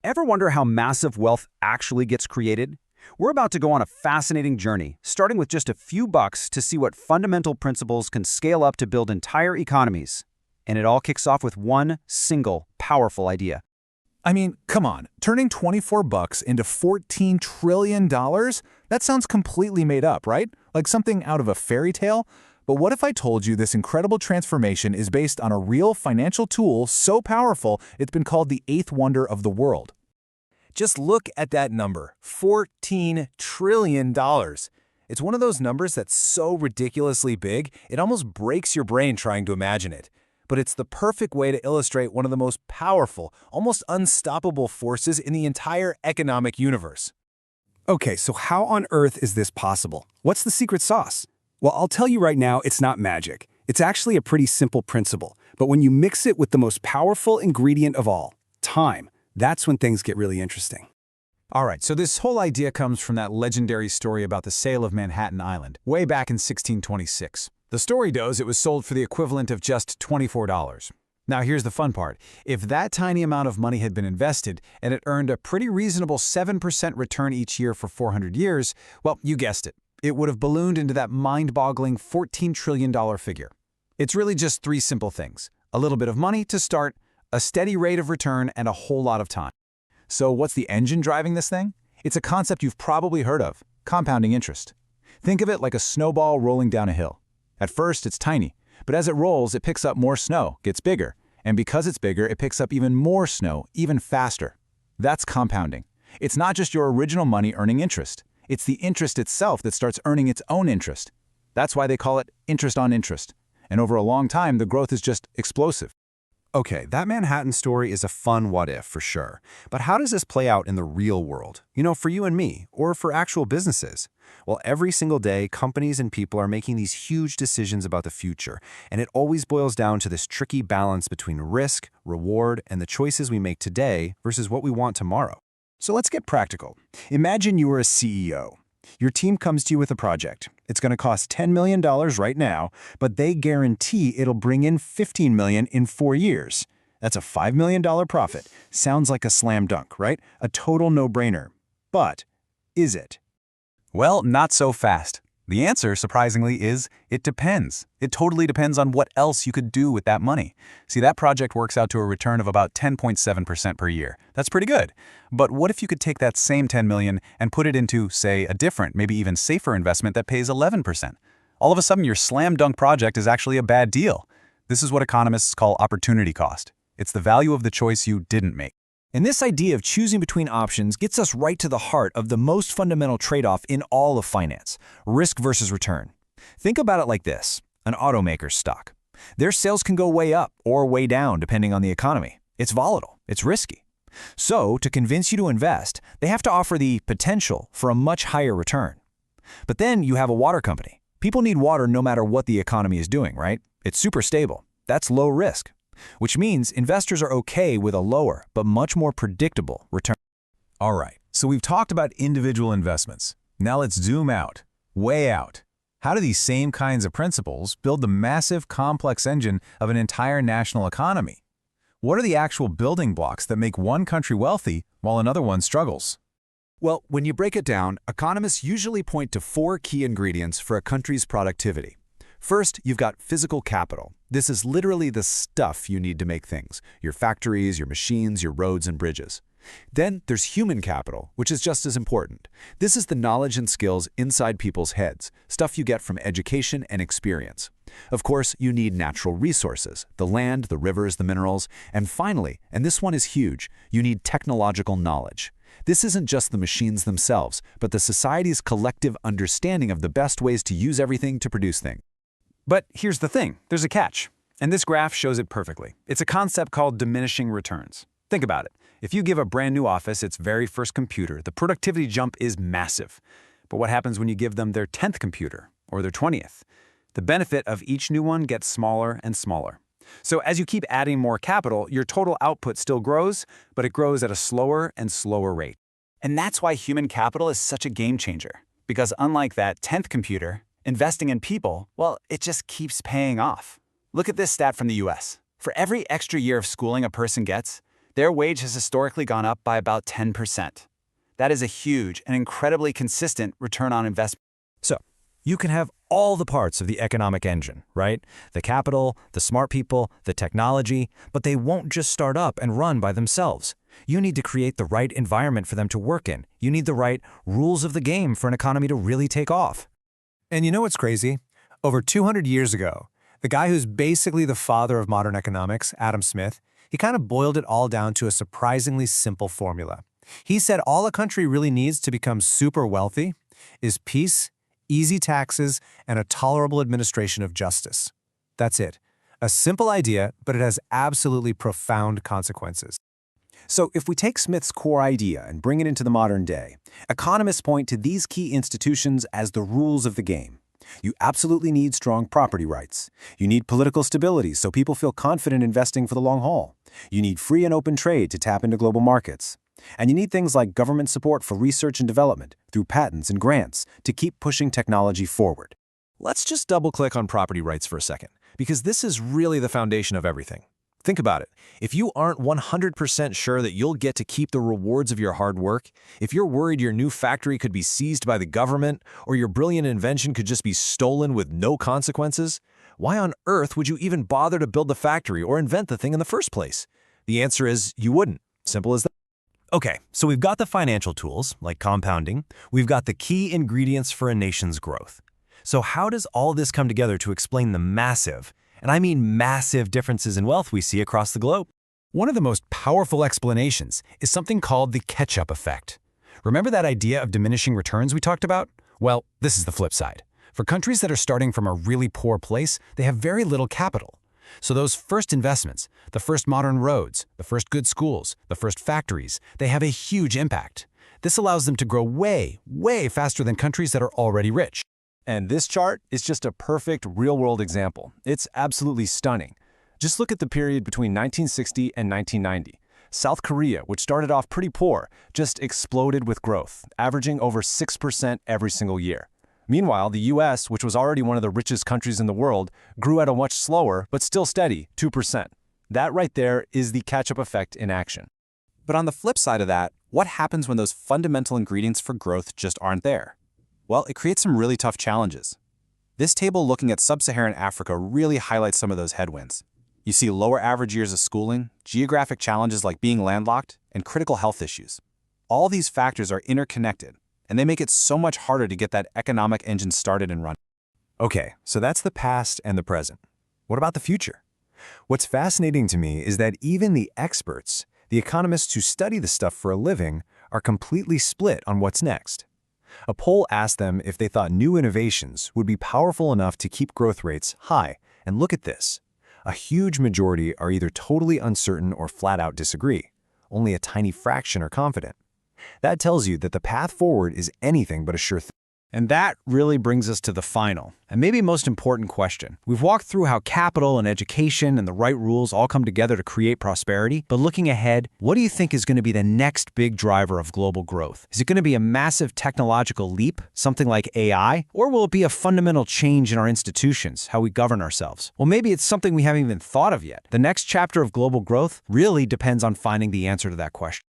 Ever wonder how massive wealth actually gets created? We're about to go on a fascinating journey, starting with just a few bucks to see what fundamental principles can scale up to build entire economies. And it all kicks off with one single, powerful idea. I mean, come on, turning 24 bucks into $14 trillion? That sounds completely made up, right? Like something out of a fairy tale? But what if I told you this incredible transformation is based on a real financial tool so powerful it's been called the eighth wonder of the world? Just look at that number, $14 trillion. It's one of those numbers that's so ridiculously big, it almost breaks your brain trying to imagine it. But it's the perfect way to illustrate one of the most powerful, almost unstoppable forces in the entire economic universe. Okay, so how on earth is this possible? What's the secret sauce? Well, I'll tell you right now, it's not magic. It's actually a pretty simple principle. But when you mix it with the most powerful ingredient of all, time, that's when things get really interesting. All right, so this whole idea comes from that legendary story about the sale of Manhattan Island, way back in 1626. The story goes it was sold for the equivalent of just $24. Now here's the fun part. If that tiny amount of money had been invested and it earned a pretty reasonable 7% return each year for 400 years, well, you guessed it. It would have ballooned into that mind-boggling $14 trillion figure. It's really just three simple things. A little bit of money to start, a steady rate of return, and a whole lot of time. So what's the engine driving this thing? It's a concept you've probably heard of, compounding interest. Think of it like a snowball rolling down a hill. At first, it's tiny, but as it rolls, it picks up more snow, gets bigger, and because it's bigger, it picks up even more snow, even faster. That's compounding. It's not just your original money earning interest. It's the interest itself that starts earning its own interest. That's why they call it interest on interest. And over a long time, the growth is just explosive. Okay, that Manhattan story is a fun what-if for sure. But how does this play out in the real world? You know, for you and me, or for actual businesses? Well, every single day, companies and people are making these huge decisions about the future, and it always boils down to this tricky balance between risk, reward, and the choices we make today versus what we want tomorrow. So let's get practical. Imagine you were a CEO. Your team comes to you with a project. It's going to cost $10 million right now, but they guarantee it'll bring in $15 million in 4 years. That's a $5 million profit. Sounds like a slam dunk, right? A total no-brainer. But is it? Well, not so fast. The answer, surprisingly, is it depends. It totally depends on what else you could do with that money. See, that project works out to a return of about 10.7% per year. That's pretty good. But what if you could take that same $10 million and put it into, say, a different, maybe even safer investment that pays 11%? All of a sudden, your slam dunk project is actually a bad deal. This is what economists call opportunity cost. It's the value of the choice you didn't make. And this idea of choosing between options gets us right to the heart of the most fundamental trade-off in all of finance, risk versus return. Think about it like this, an automaker's stock. Their sales can go way up or way down depending on the economy. It's volatile, it's risky. So, to convince you to invest, they have to offer the potential for a much higher return. But then you have a water company. People need water no matter what the economy is doing, right? It's super stable. That's low risk. Which means investors are okay with a lower, but much more predictable return. All right, so we've talked about individual investments. Now let's zoom out, way out. How do these same kinds of principles build the massive, complex engine of an entire national economy? What are the actual building blocks that make one country wealthy while another one struggles? Well, when you break it down, economists usually point to 4 key ingredients for a country's productivity. First, you've got physical capital. This is literally the stuff you need to make things, your factories, your machines, your roads and bridges. Then there's human capital, which is just as important. This is the knowledge and skills inside people's heads, stuff you get from education and experience. Of course, you need natural resources, the land, the rivers, the minerals, and finally, and this one is huge, you need technological knowledge. This isn't just the machines themselves, but the society's collective understanding of the best ways to use everything to produce things. But here's the thing, there's a catch. And this graph shows it perfectly. It's a concept called diminishing returns. Think about it. If you give a brand new office its very first computer, the productivity jump is massive. But what happens when you give them their 10th computer or their 20th? The benefit of each new one gets smaller and smaller. So as you keep adding more capital, your total output still grows, but it grows at a slower and slower rate. And that's why human capital is such a game changer. Because unlike that 10th computer, investing in people, well, it just keeps paying off. Look at this stat from the US. For every extra year of schooling a person gets, Their wage has historically gone up by about 10%. That is a huge and incredibly consistent return on investment. So, you can have all the parts of the economic engine, right? The capital, the smart people, the technology, but they won't just start up and run by themselves. You need to create the right environment for them to work in. You need the right rules of the game for an economy to really take off. And you know what's crazy? Over 200 years ago, the guy who's basically the father of modern economics, Adam Smith, he kind of boiled it all down to a surprisingly simple formula. He said all a country really needs to become super wealthy is peace, easy taxes, and a tolerable administration of justice. That's it. A simple idea, but it has absolutely profound consequences. So if we take Smith's core idea and bring it into the modern day, economists point to these key institutions as the rules of the game. You absolutely need strong property rights. You need political stability so people feel confident investing for the long haul. You need free and open trade to tap into global markets. And you need things like government support for research and development through patents and grants to keep pushing technology forward. Let's just double-click on property rights for a second, because this is really the foundation of everything. Think about it. If you aren't 100% sure that you'll get to keep the rewards of your hard work, if you're worried your new factory could be seized by the government, or your brilliant invention could just be stolen with no consequences, why on earth would you even bother to build the factory or invent the thing in the first place? The answer is you wouldn't. Simple as that. Okay, so we've got the financial tools, like compounding. We've got the key ingredients for a nation's growth. So how does all this come together to explain the massive, and I mean massive, differences in wealth we see across the globe? One of the most powerful explanations is something called the catch-up effect. Remember that idea of diminishing returns we talked about? Well, this is the flip side. For countries that are starting from a really poor place, they have very little capital. So those first investments, the first modern roads, the first good schools, the first factories, they have a huge impact. This allows them to grow way, way faster than countries that are already rich. And this chart is just a perfect real-world example. It's absolutely stunning. Just look at the period between 1960 and 1990. South Korea, which started off pretty poor, just exploded with growth, averaging over 6% every single year. Meanwhile, the US, which was already one of the richest countries in the world, grew at a much slower, but still steady, 2%. That right there is the catch-up effect in action. But on the flip side of that, what happens when those fundamental ingredients for growth just aren't there? Well, it creates some really tough challenges. This table looking at sub-Saharan Africa really highlights some of those headwinds. You see lower average years of schooling, geographic challenges like being landlocked, and critical health issues. All these factors are interconnected, and they make it so much harder to get that economic engine started and running. Okay, so that's the past and the present. What about the future? What's fascinating to me is that even the experts, the economists who study the stuff for a living, are completely split on what's next. A poll asked them if they thought new innovations would be powerful enough to keep growth rates high, and look at this. A huge majority are either totally uncertain or flat out disagree. Only a tiny fraction are confident. That tells you that the path forward is anything but a sure thing. And that really brings us to the final, and maybe most important question. We've walked through how capital and education and the right rules all come together to create prosperity, but looking ahead, what do you think is going to be the next big driver of global growth? Is it going to be a massive technological leap, something like AI, or will it be a fundamental change in our institutions, how we govern ourselves? Well, maybe it's something we haven't even thought of yet. The next chapter of global growth really depends on finding the answer to that question.